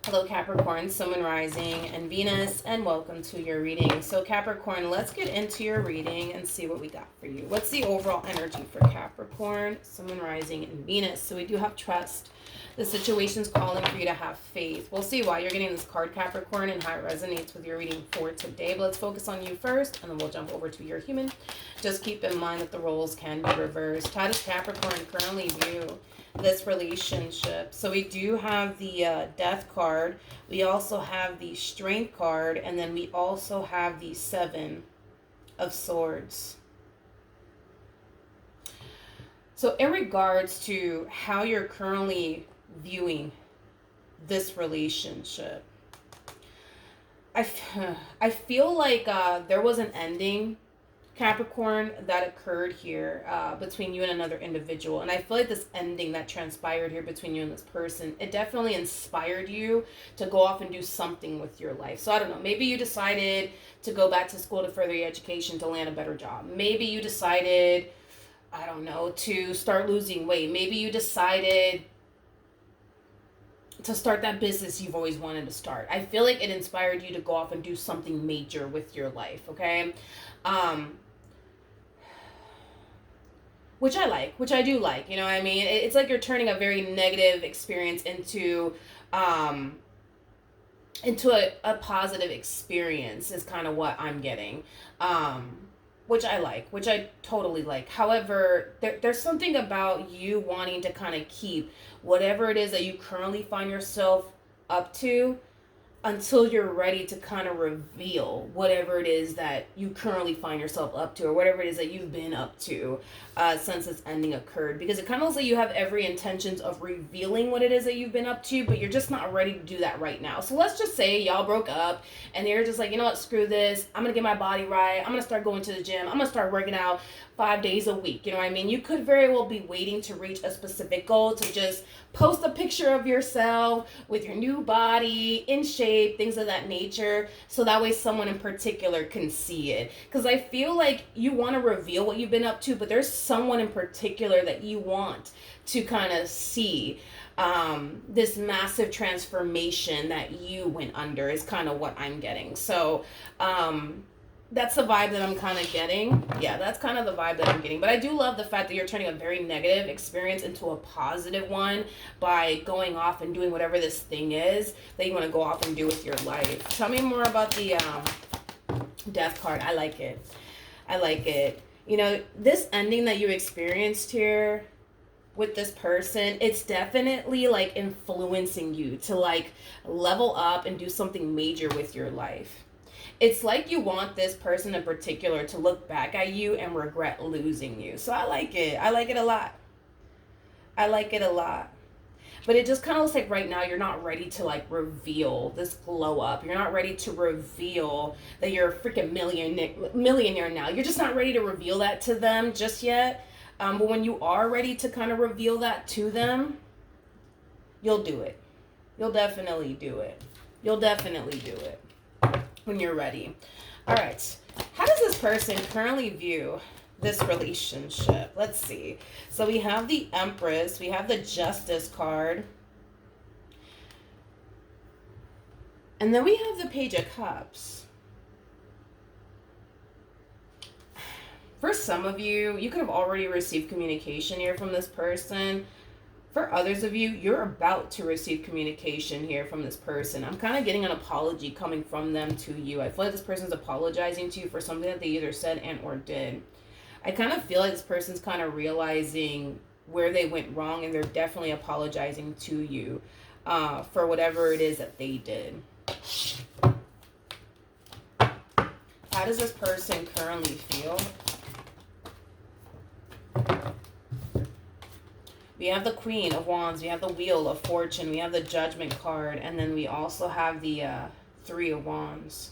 Hello Capricorn, Sun, Moon, Rising, and Venus, and welcome to your reading. So Capricorn, let's get into your reading and see what we got for you. What's the overall energy for Capricorn, Sun, Moon, Rising, and Venus? So we do have trust. The situation's calling for you to have faith. We'll see why you're getting this card, Capricorn, and how it resonates with your reading for today. But let's focus on you first, and then we'll jump over to your human. Just keep in mind that the roles can be reversed. How does Capricorn currently view this relationship? So we do have the death card, we also have the strength card, and then we also have the Seven of Swords. So in regards to how you're currently viewing this relationship, I feel like there was an ending, Capricorn, that occurred here between you and another individual. And I feel like this ending that transpired here between you and this person, it definitely inspired you to go off and do something with your life. So I don't know, maybe you decided to go back to school to further your education to land a better job. Maybe you decided, I don't know, to start losing weight. Maybe you decided to start that business you've always wanted to start. I feel like it inspired you to go off and do something major with your life, okay? Which I like, which I do like, you know what I mean? It's like you're turning a very negative experience into a positive experience is kind of what I'm getting. Which I like, which I totally like. However, there's something about you wanting to kind of keep whatever it is that you currently find yourself up to until you're ready to kind of reveal whatever it is that you currently find yourself up to, or whatever it is that you've been up to since this ending occurred. Because it kind of looks like you have every intentions of revealing what it is that you've been up to, but you're just not ready to do that right now. So let's just say y'all broke up and you're just like, you know what, screw this. I'm going to get my body right. I'm going to start going to the gym. I'm going to start working out 5 days a week. You know what I mean? You could very well be waiting to reach a specific goal, to just post a picture of yourself with your new body in shape, things of that nature, so that way someone in particular can see it. Because I feel like you want to reveal what you've been up to, but there's someone in particular that you want to kind of see this massive transformation that you went under is kind of what I'm getting. So that's the vibe that I'm kind of getting. Yeah, that's kind of the vibe that I'm getting. But I do love the fact that you're turning a very negative experience into a positive one by going off and doing whatever this thing is that you want to go off and do with your life. Tell me more about the death card. I like it. I like it. You know, this ending that you experienced here with this person, it's definitely like influencing you to like level up and do something major with your life. It's like you want this person in particular to look back at you and regret losing you. So I like it. I like it a lot. I like it a lot. But it just kind of looks like right now you're not ready to like reveal this glow up. You're not ready to reveal that you're a freaking millionaire now. You're just not ready to reveal that to them just yet. But when you are ready to kind of reveal that to them, you'll do it. You'll definitely do it. You'll definitely do it when you're ready. All right. How does this person currently view this relationship? Let's see. So we have the Empress. We have the Justice card. And then we have the Page of Cups. For some of you, you could have already received communication here from this person. For others of you, you're about to receive communication here from this person. I'm kind of getting an apology coming from them to you. I feel like this person's apologizing to you for something that they either said and or did. I kind of feel like this person's kind of realizing where they went wrong, and they're definitely apologizing to you for whatever it is that they did. How does this person currently feel? We have the Queen of Wands, we have the Wheel of Fortune, we have the Judgment card, and then we also have the Three of Wands.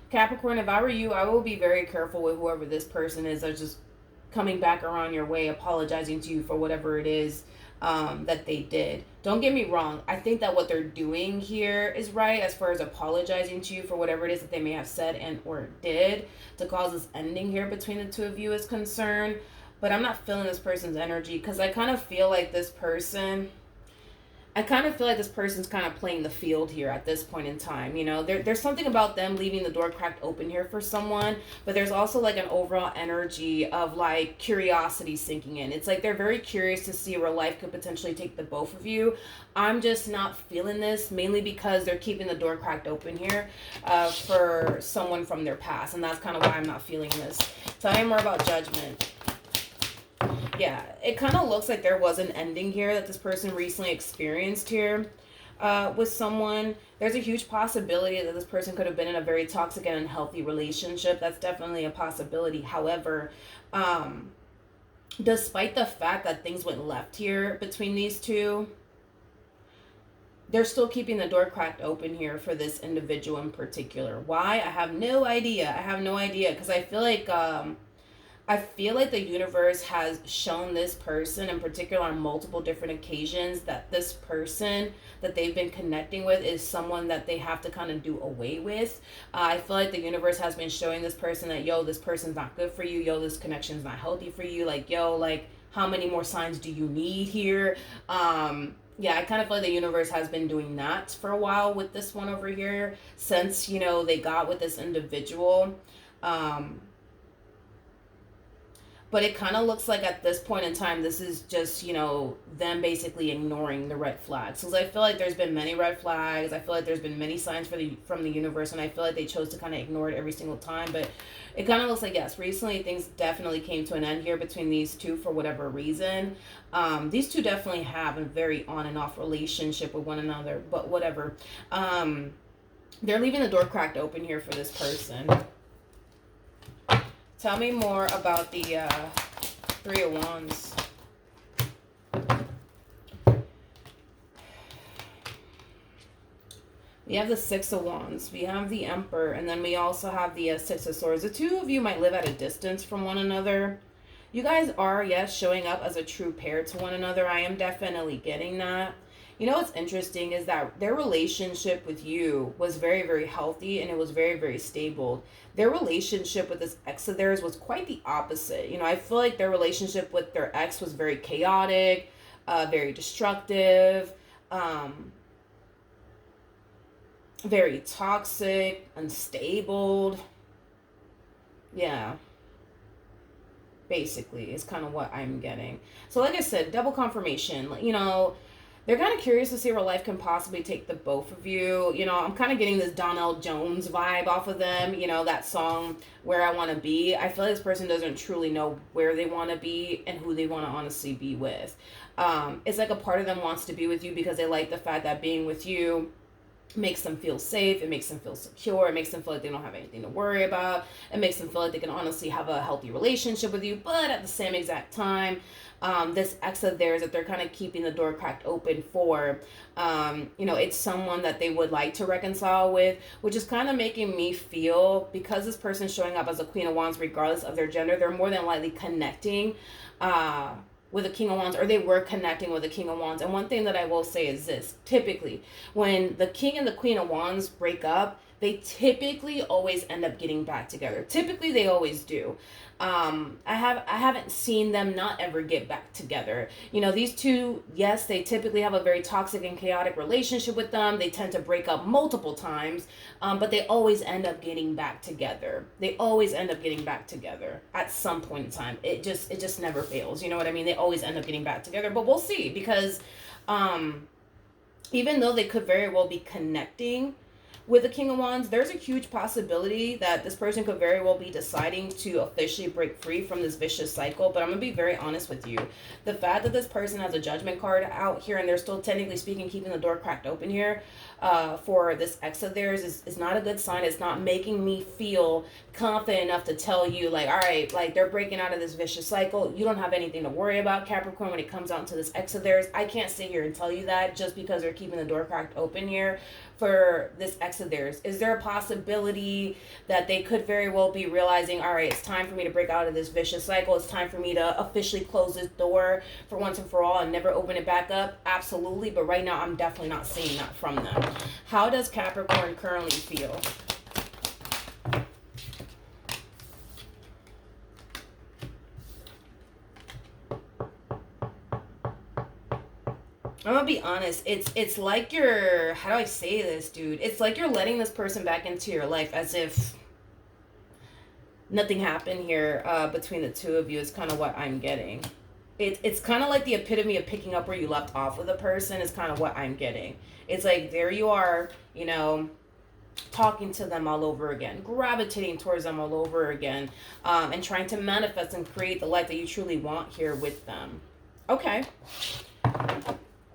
Capricorn, if I were you, I will be very careful with whoever this person is that's just coming back around your way, apologizing to you for whatever it is that they did. Don't get me wrong. I think that what they're doing here is right as far as apologizing to you for whatever it is that they may have said and or did to cause this ending here between the two of you is concerned. But I'm not feeling this person's energy because I kind of feel like this person, I kind of feel like this person's kind of playing the field here at this point in time. You know, there's something about them leaving the door cracked open here for someone, but there's also like an overall energy of like curiosity sinking in. It's like they're very curious to see where life could potentially take the both of you. I'm just not feeling this, mainly because they're keeping the door cracked open here for someone from their past, and that's kind of why I'm not feeling this. Tell me more about Judgment. Yeah, it kind of looks like there was an ending here that this person recently experienced here with someone. There's a huge possibility that this person could have been in a very toxic and unhealthy relationship. That's definitely a possibility. However, despite the fact that things went left here between these two, they're still keeping the door cracked open here for this individual in particular. Why? I have no idea. I have no idea, because I feel like the universe has shown this person in particular on multiple different occasions that this person that they've been connecting with is someone that they have to kind of do away with. I feel like the universe has been showing this person that, yo, this person's not good for you. Yo, this connection's not healthy for you. Like, yo, like, how many more signs do you need here? Yeah, I kind of feel like the universe has been doing that for a while with this one over here since, you know, they got with this individual. But it kind of looks like at this point in time, this is just, you know, them basically ignoring the red flags. Because I feel like there's been many red flags. I feel like there's been many signs from the universe. And I feel like they chose to kind of ignore it every single time. But it kind of looks like, yes, recently things definitely came to an end here between these two for whatever reason. These two definitely have a very on and off relationship with one another. But whatever. They're leaving the door cracked open here for this person. Tell me more about the Three of Wands. We have the Six of Wands. We have the Emperor. And then we also have the Six of Swords. The two of you might live at a distance from one another. You guys are, yes, showing up as a true pair to one another. I am definitely getting that. You know what's interesting is that their relationship with you was very, very healthy and it was very, very stable. Their relationship with this ex of theirs was quite the opposite. You know, I feel like their relationship with their ex was very chaotic, very destructive, very toxic, unstable. Yeah. Basically, is kind of what I'm getting. So like I said, double confirmation. You know, they're kind of curious to see where life can possibly take the both of you. You know, I'm kind of getting this Donnell Jones vibe off of them. You know, that song, Where I Want to Be. I feel like this person doesn't truly know where they want to be and who they want to honestly be with. It's like a part of them wants to be with you because they like the fact that being with you makes them feel safe. It makes them feel secure. It makes them feel like they don't have anything to worry about. It makes them feel like they can honestly have a healthy relationship with you. But at the same exact time, this ex of theirs that they're kind of keeping the door cracked open for, you know, it's someone that they would like to reconcile with, which is kind of making me feel, because this person's showing up as a Queen of Wands regardless of their gender, they're more than likely connecting with a King of Wands, or they were connecting with a King of Wands. And one thing that I will say is this: typically when the King and the Queen of Wands break up, they typically always end up getting back together. Typically they always do. I haven't seen them not ever get back together. You know, these two, yes, they typically have a very toxic and chaotic relationship with them. They tend to break up multiple times, but they always end up getting back together. They always end up getting back together at some point in time. It just never fails. You know what I mean? They always end up getting back together, but we'll see, because even though they could very well be connecting with the King of Wands, there's a huge possibility that this person could very well be deciding to officially break free from this vicious cycle. But I'm going to be very honest with you. The fact that this person has a Judgment card out here and they're still technically speaking keeping the door cracked open here for this ex of theirs is not a good sign. It's not making me feel confident enough to tell you, like, all right, like, they're breaking out of this vicious cycle. You don't have anything to worry about, Capricorn, when it comes out to this ex of theirs. I can't sit here and tell you that just because they're keeping the door cracked open here for this ex of theirs. Is there a possibility that they could very well be realizing, all right, it's time for me to break out of this vicious cycle. It's time for me to officially close this door for once and for all and never open it back up? Absolutely. But right now, I'm definitely not seeing that from them. How does Capricorn currently feel? I'm gonna be honest. It's like you're, how do I say this, dude? It's like you're letting this person back into your life as if nothing happened here between the two of you. Is kind of what I'm getting. It's kind of like the epitome of picking up where you left off with a person. Is kind of what I'm getting. It's like there you are, talking to them all over again, gravitating towards them all over again, and trying to manifest and create the life that you truly want here with them. Okay.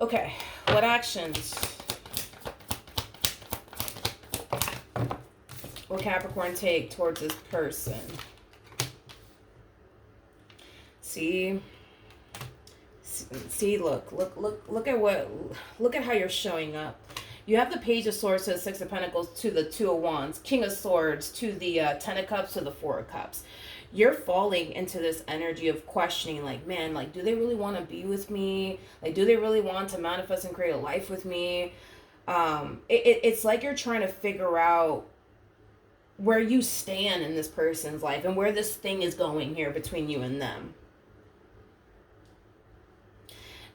Okay. What actions will Capricorn take towards this person? See, look at how you're showing up. You have the Page of Swords to the Six of Pentacles to the Two of Wands, King of Swords to the Ten of Cups to the Four of Cups. You're falling into this energy of questioning, like, man, like, do they really want to be with me? Like, do they really want to manifest and create a life with me? It's like you're trying to figure out where you stand in this person's life and where this thing is going here between you and them.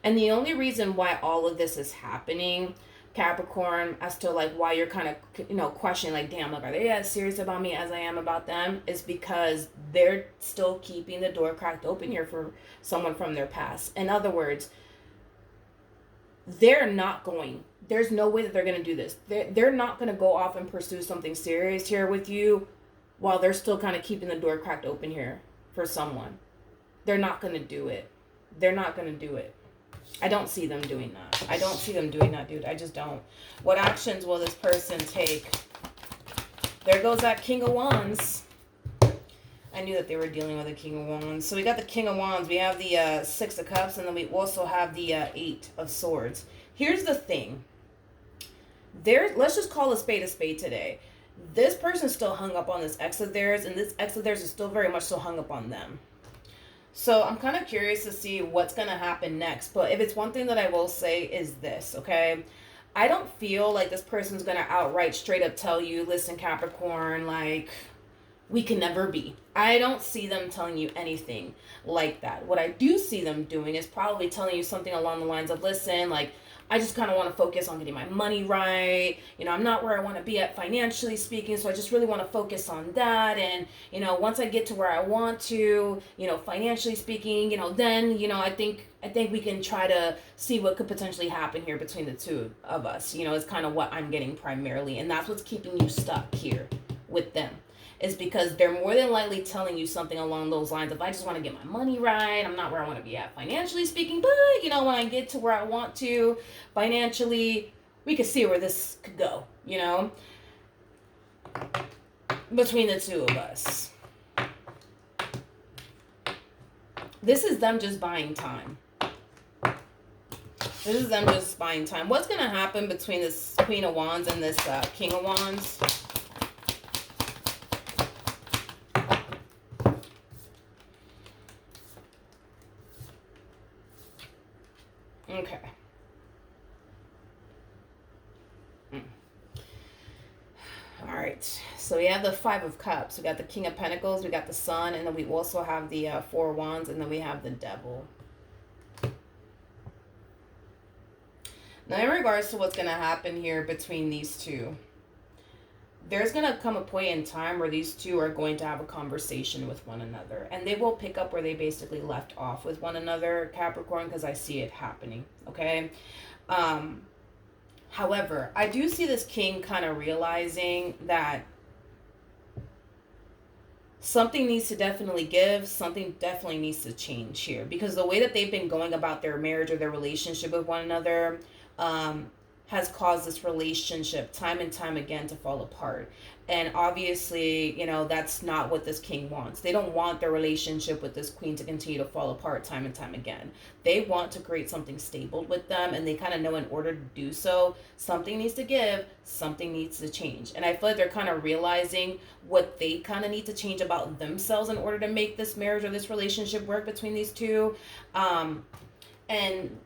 And the only reason why all of this is happening, Capricorn, as to like why you're kind of, questioning, like, damn, like, are they as serious about me as I am about them, is because they're still keeping the door cracked open here for someone from their past. In other words, there's no way that they're going to do this. They're not going to go off and pursue something serious here with you while they're still kind of keeping the door cracked open here for someone. They're not going to do it. They're not going to do it. I don't see them doing that. I don't see them doing that, dude. I just don't. What actions will this person take? There goes that King of Wands. I knew that they were dealing with a King of Wands. So we got the King of Wands. We have the Six of Cups. And then we also have the Eight of Swords. Here's the thing. Let's just call a spade today. This person's still hung up on this ex of theirs. And this ex of theirs is still very much so hung up on them. So I'm kind of curious to see what's going to happen next. But if it's one thing that I will say is this, okay? I don't feel like this person's going to outright straight up tell you, listen, Capricorn, like, we can never be. I don't see them telling you anything like that. What I do see them doing is probably telling you something along the lines of, listen, like, I just kind of want to focus on getting my money right. I'm not where I want to be at financially speaking, so I just really want to focus on that. And, once I get to where I want to, financially speaking, then, I think we can try to see what could potentially happen here between the two of us. Is kind of what I'm getting primarily. And that's what's keeping you stuck here with them. Is because they're more than likely telling you something along those lines of, I just want to get my money right. I'm not where I want to be at financially speaking, but, when I get to where I want to financially, we could see where this could go, between the two of us. This is them just buying time. This is them just buying time. What's going to happen between this Queen of Wands and this King of Wands? Okay. All right. So we have the Five of Cups. We got the King of Pentacles. We got the Sun. And then we also have the Four of Wands. And then we have the Devil. Now, in regards to what's going to happen here between these two, there's going to come a point in time where these two are going to have a conversation with one another. And they will pick up where they basically left off with one another, Capricorn, because I see it happening, okay? However, I do see this king kind of realizing that something needs to definitely give, something definitely needs to change here. Because the way that they've been going about their marriage or their relationship with one another, has caused this relationship time and time again to fall apart. And obviously, that's not what this king wants. They don't want their relationship with this queen to continue to fall apart time and time again. They want to create something stable with them, and they kind of know in order to do so, something needs to give, something needs to change. And I feel like they're kind of realizing what they kind of need to change about themselves in order to make this marriage or this relationship work between these two. And,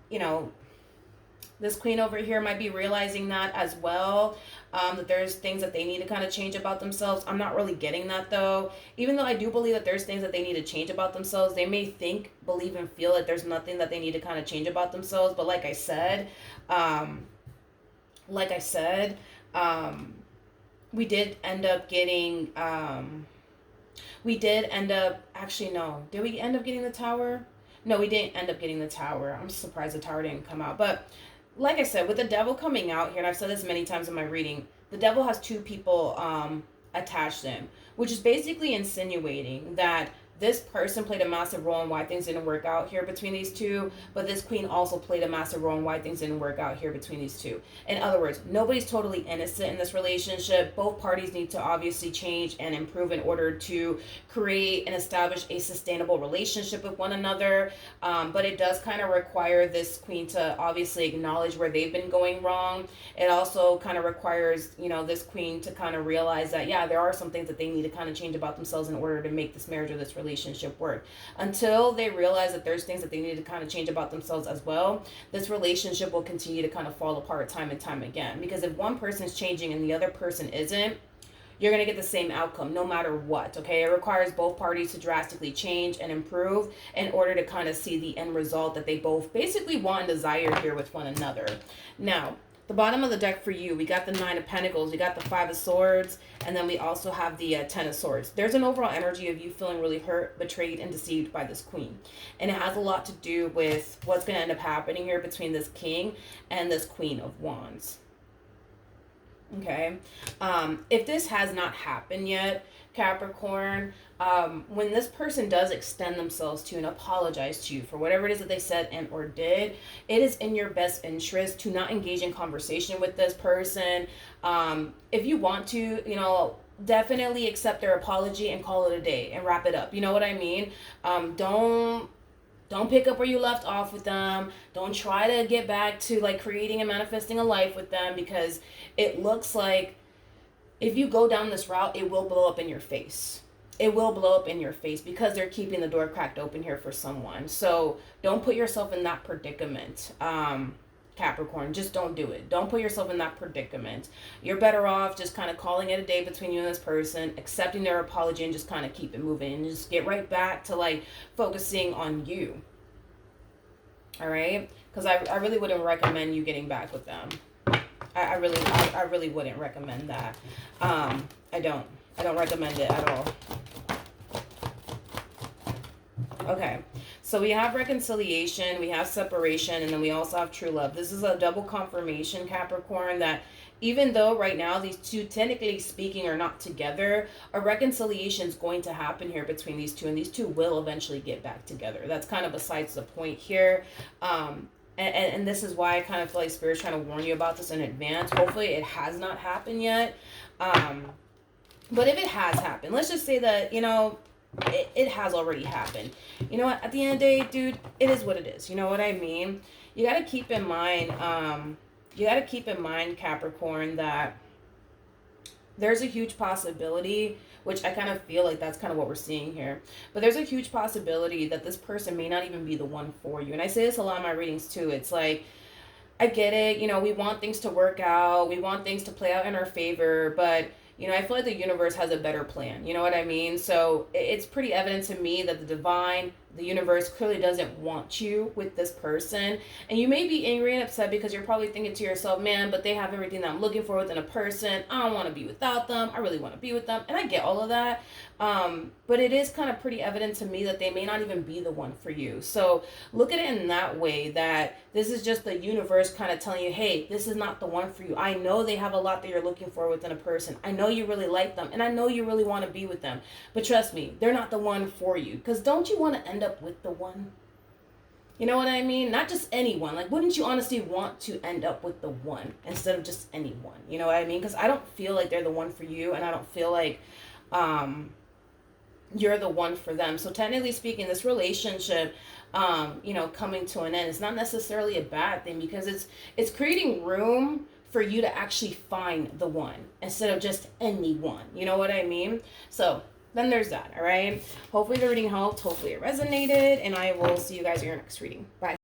This queen over here might be realizing that as well, that there's things that they need to kind of change about themselves. I'm not really getting that though. Even though I do believe that there's things that they need to change about themselves, they may think, believe, and feel that there's nothing that they need to kind of change about themselves. But um, like I said, we did end up getting, we did end up, actually, no. Did we end up getting the Tower? No, we didn't end up getting the Tower. I'm surprised the Tower didn't come out. But like I said, with the Devil coming out here, and I've said this many times in my reading, the Devil has two people attached to him, which is basically insinuating that this person played a massive role in why things didn't work out here between these two, but this queen also played a massive role in why things didn't work out here between these two. In other words, nobody's totally innocent in this relationship. Both parties need to obviously change and improve in order to create and establish a sustainable relationship with one another. But it does kind of require this queen to obviously acknowledge where they've been going wrong. It also kind of requires, this queen to kind of realize that, yeah, there are some things that they need to kind of change about themselves in order to make this marriage or this relationship work. Until they realize that there's things that they need to kind of change about themselves as well, this relationship will continue to kind of fall apart time and time again. Because if one person's changing and the other person isn't, you're going to get the same outcome no matter what, okay? It requires both parties to drastically change and improve in order to kind of see the end result that they both basically want and desire here with one another. Now, the bottom of the deck for you, we got the Nine of Pentacles, we got the Five of Swords, and then we also have the Ten of Swords. There's an overall energy of you feeling really hurt, betrayed, and deceived by this queen. And it has a lot to do with what's going to end up happening here between this king and this Queen of Wands. Okay? If this has not happened yet, Capricorn, when this person does extend themselves to you and apologize to you for whatever it is that they said and or did, it is in your best interest to not engage in conversation with this person. If you want to, definitely accept their apology and call it a day and wrap it up. You know what I mean? Don't pick up where you left off with them. Don't try to get back to creating and manifesting a life with them, because it looks like if you go down this route, it will blow up in your face. It will blow up in your face because they're keeping the door cracked open here for someone. So don't put yourself in that predicament. Capricorn, just don't do it. Don't put yourself in that predicament. You're better off just kind of calling it a day between you and this person, accepting their apology, and just kind of keep it moving and just get right back to focusing on you. All right? Because I really wouldn't recommend you getting back with them. I really wouldn't recommend that. I don't recommend it at all. Okay, so we have reconciliation, we have separation, and then we also have true love. This is a double confirmation, Capricorn, that even though right now these two, technically speaking, are not together, a reconciliation is going to happen here between these two, and these two will eventually get back together. That's kind of besides the point here. And this is why I kind of feel like Spirit's trying to warn you about this in advance. Hopefully it has not happened yet. But if it has happened, let's just say that, it has already happened. You know what? At the end of the day, dude, it is what it is. You know what I mean? You got to keep in mind, Capricorn, that there's a huge possibility, which I kind of feel like that's kind of what we're seeing here. But there's a huge possibility that this person may not even be the one for you. And I say this a lot in my readings too. It's like, I get it. We want things to work out. We want things to play out in our favor. But I feel like the universe has a better plan. You know what I mean? So it's pretty evident to me that the divine, the universe clearly doesn't want you with this person. And you may be angry and upset because you're probably thinking to yourself, man, but they have everything that I'm looking for within a person. I don't want to be without them. I really want to be with them. And I get all of that. But it is kind of pretty evident to me that they may not even be the one for you. So look at it in that way, that this is just the universe kind of telling you, hey, this is not the one for you. I know they have a lot that you're looking for within a person. I know you really like them, and I know you really want to be with them. But trust me, they're not the one for you. Because don't you want to end up with the one? You know what I mean? Not just anyone. Wouldn't you honestly want to end up with the one instead of just anyone? You know what I mean? Because I don't feel like they're the one for you, and I don't feel like you're the one for them. So technically speaking, this relationship, coming to an end is not necessarily a bad thing, because it's creating room for you to actually find the one instead of just anyone. You know what I mean? So then there's that. All right. Hopefully the reading helped. Hopefully it resonated, and I will see you guys in your next reading. Bye.